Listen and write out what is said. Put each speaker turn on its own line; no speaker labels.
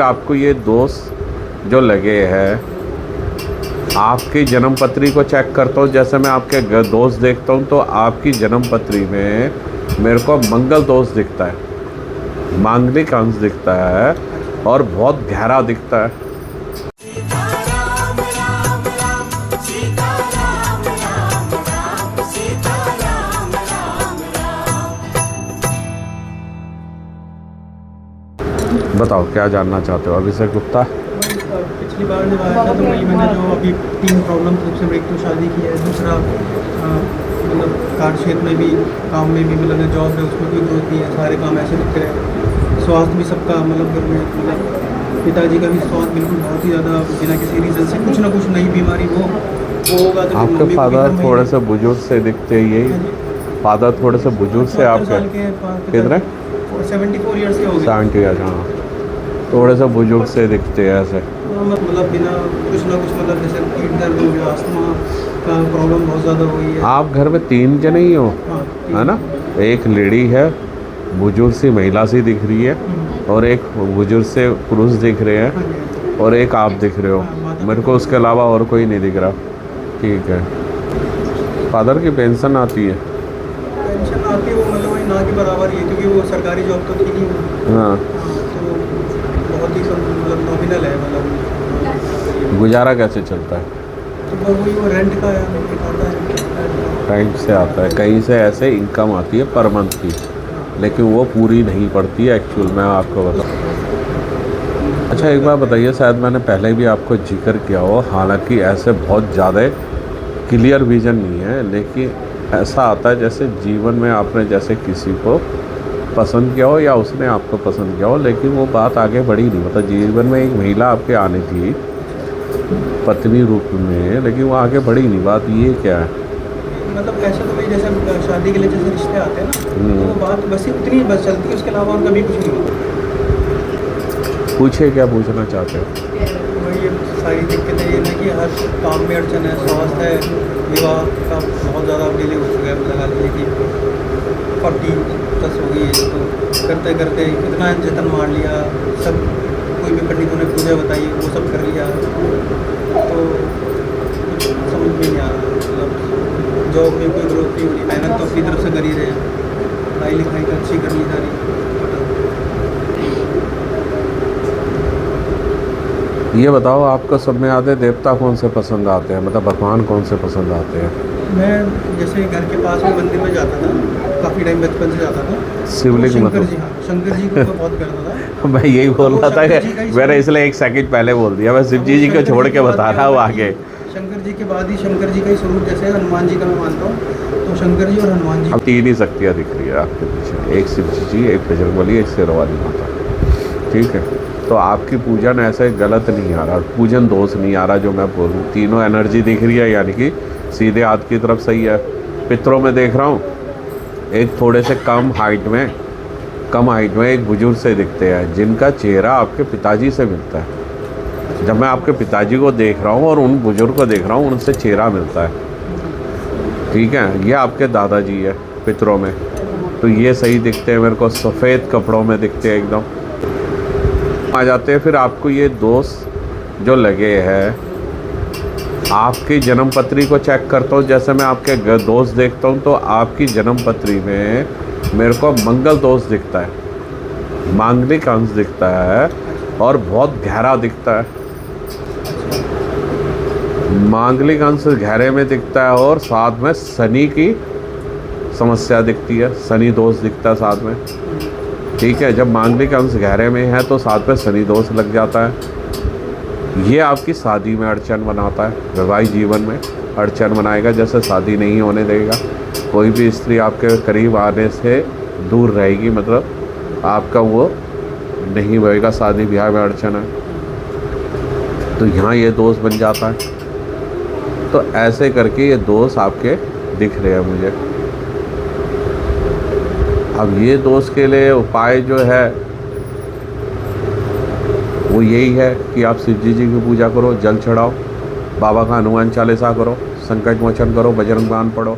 आपको ये दोष जो लगे हैं, आपकी जन्म पत्री को चेक करता हूँ। जैसे मैं आपके दोष देखता हूँ तो आपकी जन्म पत्री में मेरे को मंगल दोष दिखता है, मांगलिक अंश दिखता है और बहुत गहरा दिखता है। बताओ क्या जानना चाहते हो अभिषेक गुप्ता?
पिछली बार जब आया था तो वही मैंने जो अभी 3 प्रॉब्लम थी, उसमें एक तो शादी की है, दूसरा मतलब कार्य क्षेत्र में भी, काम में भी, मतलब जॉब है उसमें कोई ग्रोथ नहीं है, सारे काम ऐसे दिखते हैं। स्वास्थ्य भी सबका मतलब घर में मतलब पिताजी का भी स्वास्थ्य बिल्कुल बहुत ही ज़्यादा बिना किसी रीज़न से कुछ ना कुछ नई बीमारी वो होगा। तो
आपके फादर थोड़े से बुजुर्ग से दिखते हैं, यही फादर थोड़े से बुजुर्ग से आपके कितने
74 ईयर्स के हो गए।
70 ईयर्स, हाँ थोड़े से बुजुर्ग से दिखते हैं ऐसे।
मतलब बिना कुछ ना कुछ मतलब जैसे पेट दर्द हो गया, अस्थमा का प्रॉब्लम बहुत ज़्यादा हुई है।
आप घर में 3 जने ही हो,
हाँ,
है ना? एक लेडी है, बुजुर्ग सी महिला सी दिख रही है और एक बुजुर्ग से पुरुष दिख रहे हैं और एक आप दिख रहे हो। मेरे को उसके अलावा और कोई नहीं दिख रहा। ठीक है। फादर की पेंशन आती है?
पेंशन आती है वो मतलब वही ना के बराबर ही है, क्योंकि वो सरकारी जॉब तो थी नहीं।
हाँ,
तो बहुत ही कम मतलब नॉमिनल है, मतलब
गुजारा कैसे चलता है?
तो वही वो रेंट का आता है,
टाइम से आता है, कहीं से ऐसे इनकम आती है पर मंथ की, लेकिन वो पूरी नहीं पड़ती है एक्चुअल में, आपको बताऊँ। अच्छा एक बार बताइए, शायद मैंने पहले भी आपको जिक्र किया हो, हालांकि ऐसे बहुत ज़्यादा क्लियर विजन नहीं है, लेकिन ऐसा आता है जैसे जीवन में आपने जैसे किसी को पसंद किया हो या उसने आपको पसंद किया हो, लेकिन वो बात आगे बढ़ी नहीं। मतलब जीवन में एक महिला आपके आने थी पत्नी रूप में, लेकिन वो आगे बढ़ी नहीं। बात ये क्या है?
मतलब ऐसा तो भाई जैसे शादी के लिए जैसे रिश्ते आते हैं ना, तो वो बात बस इतनी बस चलती है, उसके अलावा और कभी कुछ नहीं होता।
पूछे क्या पूछना चाहते हो?
वही सारी दिक्कतें ये ना कि हर काम में अड़चन है, स्वास्थ्य है, विवाह का बहुत ज़्यादा डिले हो चुका है, लगा लीजिए कि 40+ हो गई है। तो करते करते कितना जतन मार लिया, सब कोई भी पंडितों ने पूजा बताई वो सब कर लिया, तो कुछ समझ में नहीं आ रहा। मतलब जॉब में कोई ग्रोथ नहीं हो रही, मेहनत तो अपनी तरफ से कर ही रहे हैं, पढ़ाई लिखाई तो अच्छी करनी जा रही।
ये बताओ, आपको सब में आते देवता कौन से पसंद आते हैं, मतलब भगवान कौन से पसंद आते हैं?
मैं जैसे घर के पास में मंदिर में जाता था, काफ़ी टाइम बचपन से जाता था।
शिवलिंग
शंकर
मतलब?
जी, हाँ शंकर जी को बहुत करता था।
मैं यही बोल रहा था कि मैंने इसलिए 1 सेकंड पहले बोल दिया, मैं शिव जी को छोड़ के बता रहा हूँ आगे।
शंकर जी के बाद ही शंकर जी का ही स्वरूप जैसे हनुमान जी का मैं मानता हूँ, तो शंकर जी और हनुमान जी।
अब 3 ही शक्तियाँ दिख रही है आपके पीछे, एक शिव जी, एक बजरंगबली, एक शेरवाली माता। ठीक है, तो आपकी पूजन ऐसे गलत नहीं आ रहा, पूजन दोष नहीं आ रहा जो मैं बोलूँ। तीनों एनर्जी दिख रही है, यानी कि सीधे हाथ की तरफ सही है। पितरों में देख रहा हूँ, एक थोड़े से कम हाइट में एक बुजुर्ग से दिखते हैं, जिनका चेहरा आपके पिताजी से मिलता है। जब मैं आपके पिताजी को देख रहा हूँ और उन बुजुर्ग को देख रहा हूँ, उनसे चेहरा मिलता है। ठीक है, ये आपके दादाजी है पितरों में, तो ये सही दिखते हैं मेरे को, सफ़ेद कपड़ों में दिखते हैं एकदम। आ जाते हैं फिर आपको ये दोष जो लगे हैं, आपकी जन्म पत्री को चेक करता हूँ। जैसे मैं आपके दोष देखता हूँ तो आपकी जन्म पत्री में मेरे को मंगल दोष दिखता है, मांगलिक अंश दिखता है और बहुत गहरा दिखता है। मांगलिक अंश गहरे में दिखता है और साथ में शनि की समस्या दिखती है, शनि दोष दिखता है साथ में। ठीक है, जब मांगलिक अंश गहरे में है तो साथ में शनि दोष लग जाता है। ये आपकी शादी में अड़चन बनाता है, वैवाहिक जीवन में अड़चन बनाएगा, जैसे शादी नहीं होने देगा। कोई भी स्त्री आपके करीब आने से दूर रहेगी, मतलब आपका वो नहीं होएगा, शादी ब्याह में अड़चन है, तो यहाँ ये दोष बन जाता है। तो ऐसे करके ये दोष आपके दिख रहे हैं मुझे। अब ये दोष के लिए उपाय जो है वो यही है कि आप शिव जी की पूजा करो, जल चढ़ाओ, बाबा का हनुमान चालीसा करो, संकट मोचन करो, बजरंग बाण पढ़ो।